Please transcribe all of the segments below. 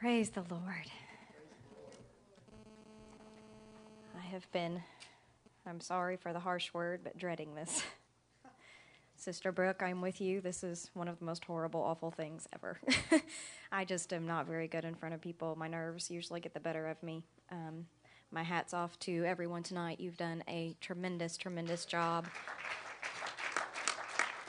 Praise the Lord. I'm sorry for the harsh word, but dreading this. Sister Brooke, I'm with you. This is one of the most horrible, awful things ever. I just am not very good in front of people. My nerves usually get the better of me. My hat's off to everyone tonight. You've done a tremendous, tremendous job.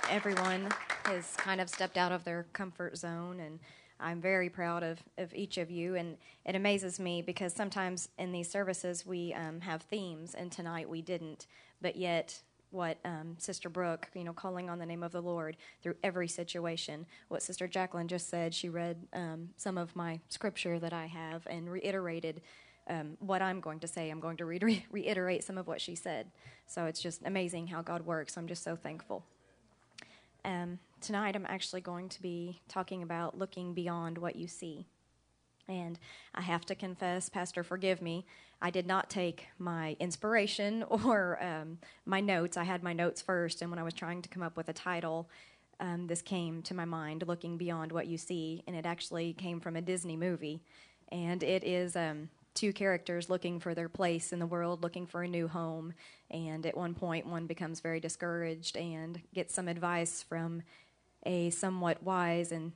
Everyone has kind of stepped out of their comfort zone, and I'm very proud of each of you. And it amazes me because sometimes in these services we have themes, and tonight we didn't. But yet what Sister Brooke, calling on the name of the Lord through every situation, what Sister Jacqueline just said, she read some of my scripture that I have and reiterated what I'm going to say. I'm going to reiterate some of what she said. So it's just amazing how God works. I'm just so thankful. Tonight I'm actually going to be talking about looking beyond what you see. And I have to confess, Pastor, forgive me, I did not take my inspiration or my notes. I had my notes first, and when I was trying to come up with a title, this came to my mind, Looking Beyond What You See, and it actually came from a Disney movie. And it is two characters looking for their place in the world, looking for a new home, and at one point one becomes very discouraged and gets some advice from a somewhat wise and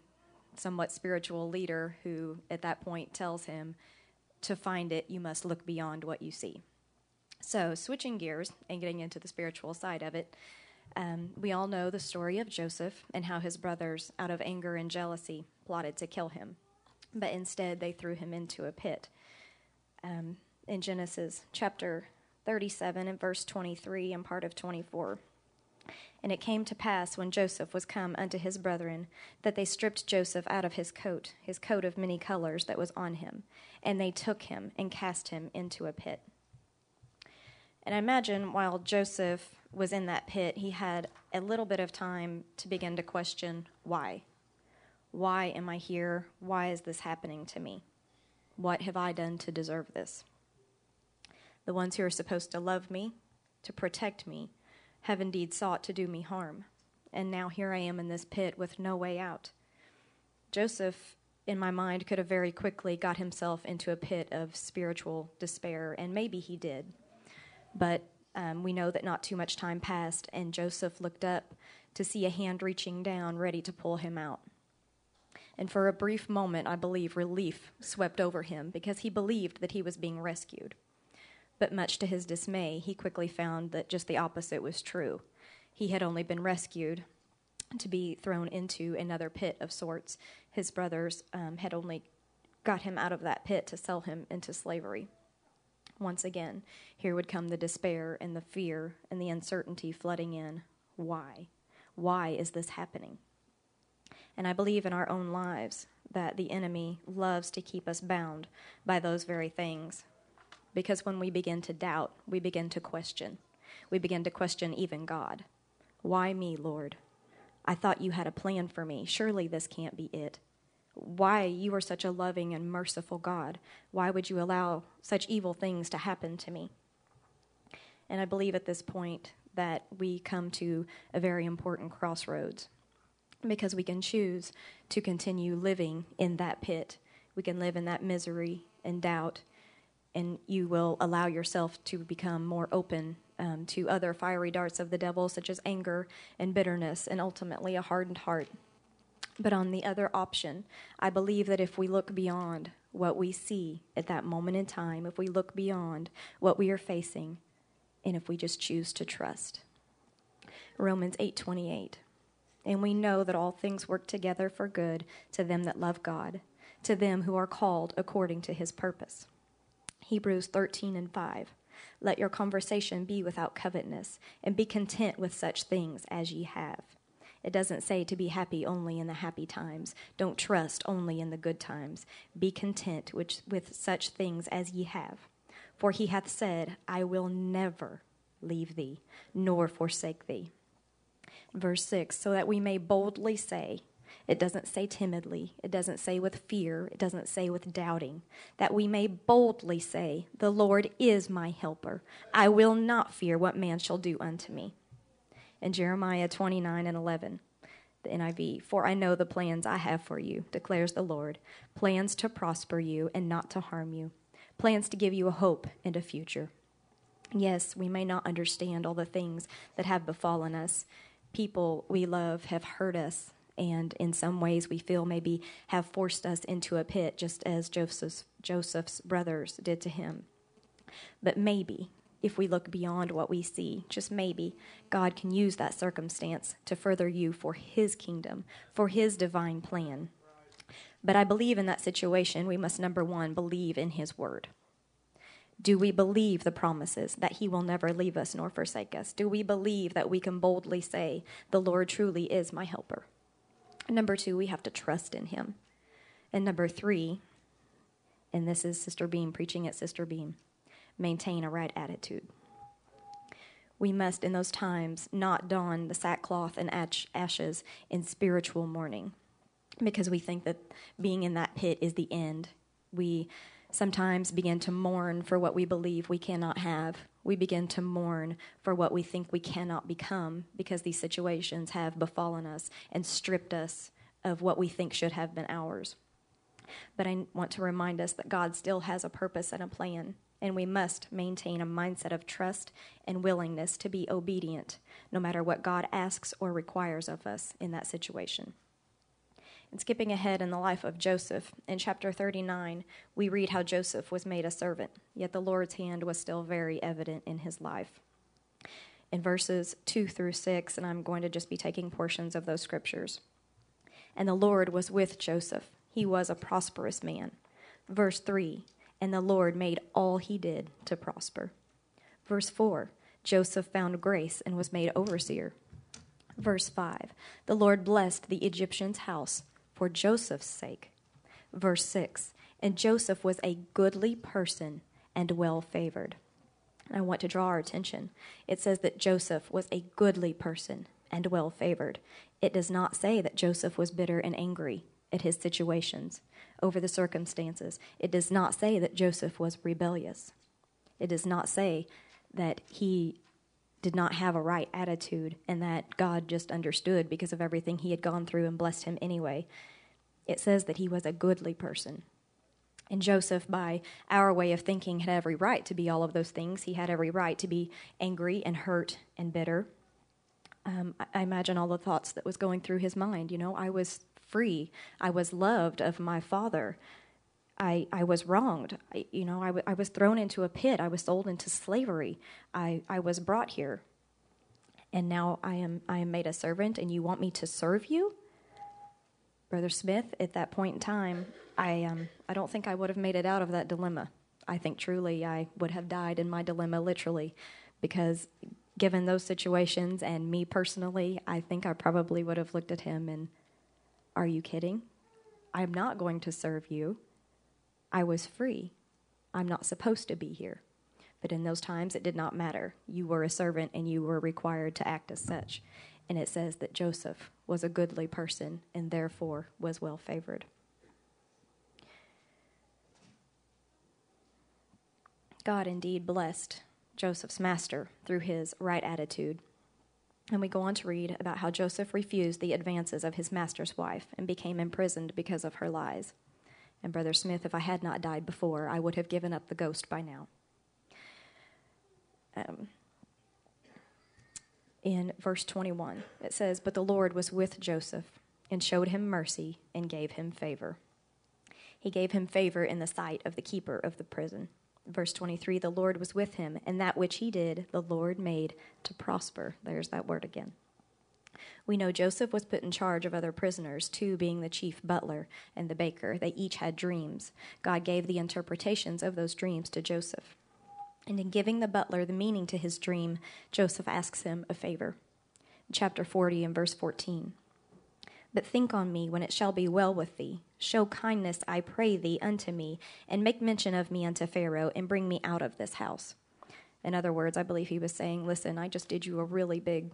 somewhat spiritual leader who at that point tells him, to find it, you must look beyond what you see. So switching gears and getting into the spiritual side of it, we all know the story of Joseph and how his brothers, out of anger and jealousy, plotted to kill him, but instead they threw him into a pit. In Genesis chapter 37 and verse 23 and part of 24. And it came to pass, when Joseph was come unto his brethren, that they stripped Joseph out of his coat of many colors that was on him, and they took him and cast him into a pit. And I imagine while Joseph was in that pit, he had a little bit of time to begin to question why. Why am I here? Why is this happening to me? What have I done to deserve this? The ones who are supposed to love me, to protect me, have indeed sought to do me harm, and now here I am in this pit with no way out. Joseph, in my mind, could have very quickly got himself into a pit of spiritual despair, and maybe he did. But we know that not too much time passed, and Joseph looked up to see a hand reaching down, ready to pull him out. And for a brief moment, I believe relief swept over him because he believed that he was being rescued. But much to his dismay, he quickly found that just the opposite was true. He had only been rescued to be thrown into another pit of sorts. His brothers had only got him out of that pit to sell him into slavery. Once again, here would come the despair and the fear and the uncertainty flooding in. Why? Why is this happening? And I believe in our own lives that the enemy loves to keep us bound by those very things. Because when we begin to doubt, we begin to question. We begin to question even God. Why me, Lord? I thought you had a plan for me. Surely this can't be it. Why? You are such a loving and merciful God. Why would you allow such evil things to happen to me? And I believe at this point that we come to a very important crossroads, because we can choose to continue living in that pit. We can live in that misery and doubt, and you will allow yourself to become more open to other fiery darts of the devil, such as anger and bitterness, and ultimately a hardened heart. But on the other option, I believe that if we look beyond what we see at that moment in time, if we look beyond what we are facing, and if we just choose to trust. Romans 8:28. And we know that all things work together for good to them that love God, to them who are called according to his purpose. Hebrews 13:5. Let your conversation be without covetousness, and be content with such things as ye have. It doesn't say to be happy only in the happy times. Don't trust only in the good times. Be content with such things as ye have. For he hath said, I will never leave thee, nor forsake thee. Verse 6, so that we may boldly say, it doesn't say timidly, it doesn't say with fear, it doesn't say with doubting, that we may boldly say, the Lord is my helper. I will not fear what man shall do unto me. In Jeremiah 29:11, The NIV, for I know the plans I have for you, declares the Lord, plans to prosper you and not to harm you, plans to give you a hope and a future. Yes, we may not understand all the things that have befallen us. People we love have hurt us, and in some ways we feel maybe have forced us into a pit, just as Joseph's brothers did to him. But maybe, if we look beyond what we see, just maybe, God can use that circumstance to further you for his kingdom, for his divine plan. But I believe in that situation, we must, number one, believe in his word. Do we believe the promises that he will never leave us nor forsake us? Do we believe that we can boldly say, the Lord truly is my helper? Number two, we have to trust in him. And number three, and this is Sister Beam preaching at Sister Beam, maintain a right attitude. We must, in those times, not don the sackcloth and ashes in spiritual mourning, because we think that being in that pit is the end. We sometimes begin to mourn for what we believe we cannot have. We begin to mourn for what we think we cannot become, because these situations have befallen us and stripped us of what we think should have been ours. But I want to remind us that God still has a purpose and a plan, and we must maintain a mindset of trust and willingness to be obedient, no matter what God asks or requires of us in that situation. And skipping ahead in the life of Joseph, in chapter 39, we read how Joseph was made a servant, yet the Lord's hand was still very evident in his life. In verses 2 through 6, and I'm going to just be taking portions of those scriptures. And the Lord was with Joseph. He was a prosperous man. Verse 3, and the Lord made all he did to prosper. Verse 4, Joseph found grace and was made overseer. Verse 5, the Lord blessed the Egyptian's house for Joseph's sake. Verse 6, and Joseph was a goodly person and well-favored. I want to draw our attention. It says that Joseph was a goodly person and well-favored. It does not say that Joseph was bitter and angry at his situations, over the circumstances. It does not say that Joseph was rebellious. It does not say that he did not have a right attitude and that God just understood because of everything he had gone through and blessed him anyway. It says that he was a goodly person. And Joseph, by our way of thinking, had every right to be all of those things. He had every right to be angry and hurt and bitter. I imagine all the thoughts that was going through his mind. I was free. I was loved of my father. I was wronged. I was thrown into a pit. I was sold into slavery. I was brought here. And now I am made a servant, and you want me to serve you? Brother Smith, at that point in time, I don't think I would have made it out of that dilemma. I think truly I would have died in my dilemma, literally, because given those situations and me personally, I think I probably would have looked at him and, are you kidding? I'm not going to serve you. I was free. I'm not supposed to be here. But in those times, it did not matter. You were a servant, and you were required to act as such. And it says that Joseph was a goodly person and therefore was well favored. God indeed blessed Joseph's master through his right attitude. And we go on to read about how Joseph refused the advances of his master's wife and became imprisoned because of her lies. And Brother Smith, if I had not died before, I would have given up the ghost by now. In verse 21, it says, but the Lord was with Joseph and showed him mercy and gave him favor. He gave him favor in the sight of the keeper of the prison. Verse 23, the Lord was with him, and that which he did, the Lord made to prosper. There's that word again. We know Joseph was put in charge of other prisoners, two being the chief butler and the baker. They each had dreams. God gave the interpretations of those dreams to Joseph. And in giving the butler the meaning to his dream, Joseph asks him a favor. Chapter 40 and verse 14. But think on me when it shall be well with thee. Show kindness, I pray thee, unto me, and make mention of me unto Pharaoh, and bring me out of this house. In other words, I believe he was saying, listen, I just did you a really big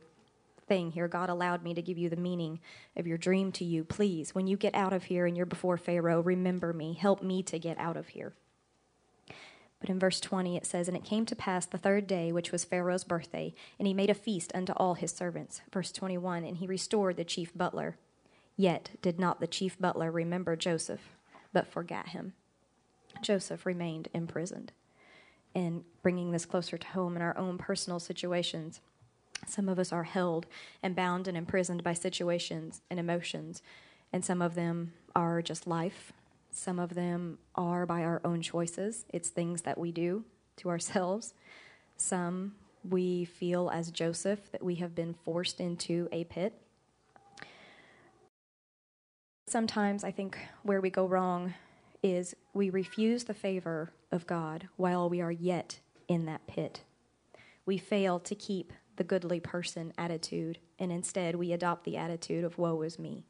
thing here. God allowed me to give you the meaning of your dream to you. Please, when you get out of here and you're before Pharaoh, remember me. Help me to get out of here. But in verse 20 it says, and it came to pass the third day, which was Pharaoh's birthday, and he made a feast unto all his servants. Verse 21, and he restored the chief butler Yet did not the chief butler remember Joseph, but forgot him. Joseph remained imprisoned. And bringing this closer to home in our own personal situations, some of us are held and bound and imprisoned by situations and emotions, and some of them are just life. Some of them are by our own choices. It's things that we do to ourselves. Some we feel as Joseph that we have been forced into a pit. Sometimes I think where we go wrong is we refuse the favor of God while we are yet in that pit. We fail to keep the goodly person attitude, and instead we adopt the attitude of woe is me.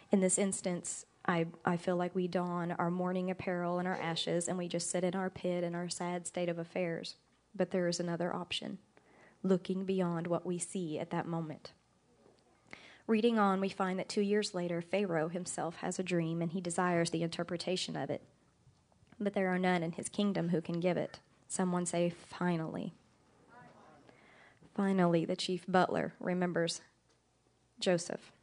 In this instance, I feel like we don our mourning apparel and our ashes, and we just sit in our pit in our sad state of affairs. But there is another option, looking beyond what we see at that moment. Reading on, we find that 2 years later, Pharaoh himself has a dream, and he desires the interpretation of it. But there are none in his kingdom who can give it. Someone say, finally. Finally, the chief butler remembers Joseph,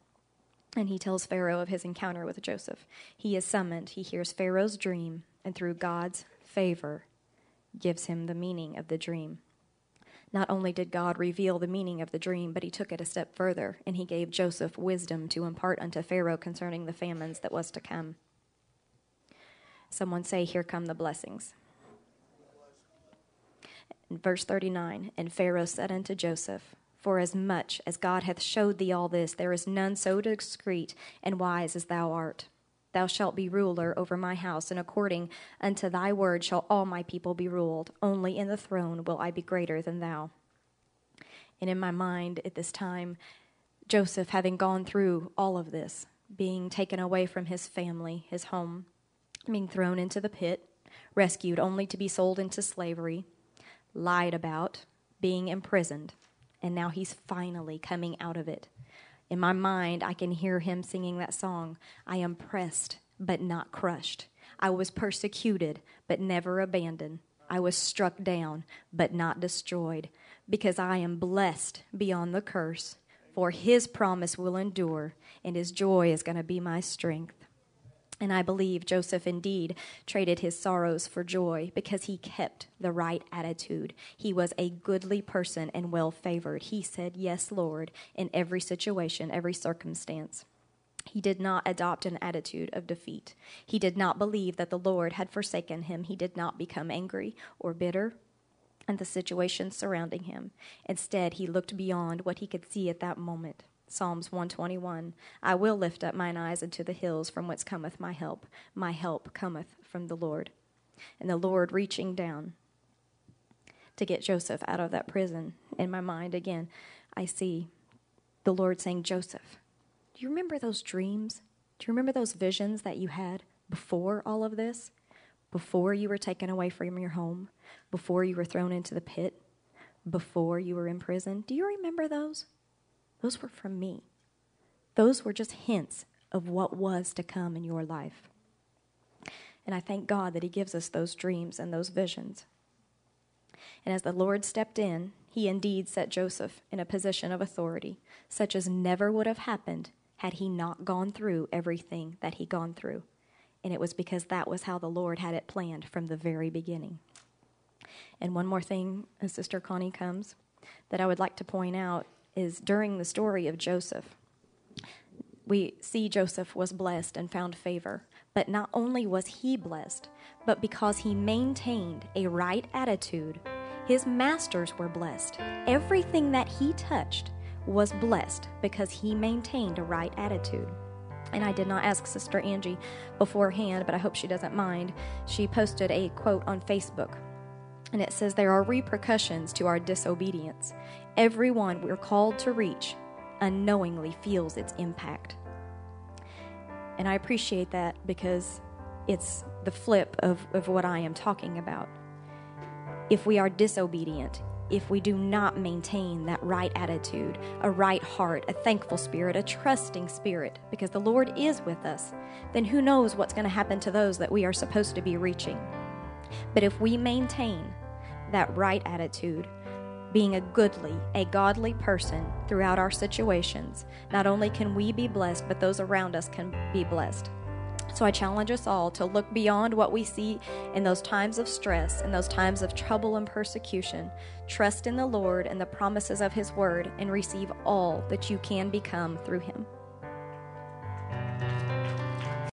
and he tells Pharaoh of his encounter with Joseph. He is summoned. He hears Pharaoh's dream, and through God's favor, gives him the meaning of the dream. Not only did God reveal the meaning of the dream, but he took it a step further, and he gave Joseph wisdom to impart unto Pharaoh concerning the famines that was to come. Someone say, here come the blessings. In verse 39, and Pharaoh said unto Joseph, for as much as God hath showed thee all this, there is none so discreet and wise as thou art. Thou shalt be ruler over my house, and according unto thy word shall all my people be ruled. Only in the throne will I be greater than thou. And in my mind at this time, Joseph, having gone through all of this, being taken away from his family, his home, being thrown into the pit, rescued only to be sold into slavery, lied about, being imprisoned, and now he's finally coming out of it. In my mind, I can hear him singing that song, I am pressed, but not crushed. I was persecuted, but never abandoned. I was struck down, but not destroyed, because I am blessed beyond the curse, for his promise will endure, and his joy is going to be my strength. And I believe Joseph indeed traded his sorrows for joy because he kept the right attitude. He was a goodly person and well-favored. He said, yes, Lord, in every situation, every circumstance. He did not adopt an attitude of defeat. He did not believe that the Lord had forsaken him. He did not become angry or bitter at the situations surrounding him. Instead, he looked beyond what he could see at that moment. Psalms 121, I will lift up mine eyes unto the hills from whence cometh my help. My help cometh from the Lord. And the Lord reaching down to get Joseph out of that prison. In my mind, again, I see the Lord saying, Joseph, do you remember those dreams? Do you remember those visions that you had before all of this? Before you were taken away from your home? Before you were thrown into the pit? Before you were in prison? Do you remember those? Those were from me. Those were just hints of what was to come in your life. And I thank God that he gives us those dreams and those visions. And as the Lord stepped in, he indeed set Joseph in a position of authority, such as never would have happened had he not gone through everything that he gone through. And it was because that was how the Lord had it planned from the very beginning. And one more thing, as Sister Connie comes, that I would like to point out is during the story of Joseph, we see Joseph was blessed and found favor. But not only was he blessed, but because he maintained a right attitude, his masters were blessed. Everything that he touched was blessed because he maintained a right attitude. And I did not ask Sister Angie beforehand, but I hope she doesn't mind. She posted a quote on Facebook. And it says, there are repercussions to our disobedience. Everyone we're called to reach unknowingly feels its impact. And I appreciate that because it's the flip of what I am talking about. If we are disobedient, if we do not maintain that right attitude, a right heart, a thankful spirit, a trusting spirit, because the Lord is with us, then who knows what's going to happen to those that we are supposed to be reaching. But if we maintain that right attitude, being a godly person throughout our situations, not only can we be blessed, but those around us can be blessed. So I challenge us all to look beyond what we see in those times of stress, in those times of trouble and persecution. Trust in the Lord and the promises of His Word, and receive all that you can become through Him.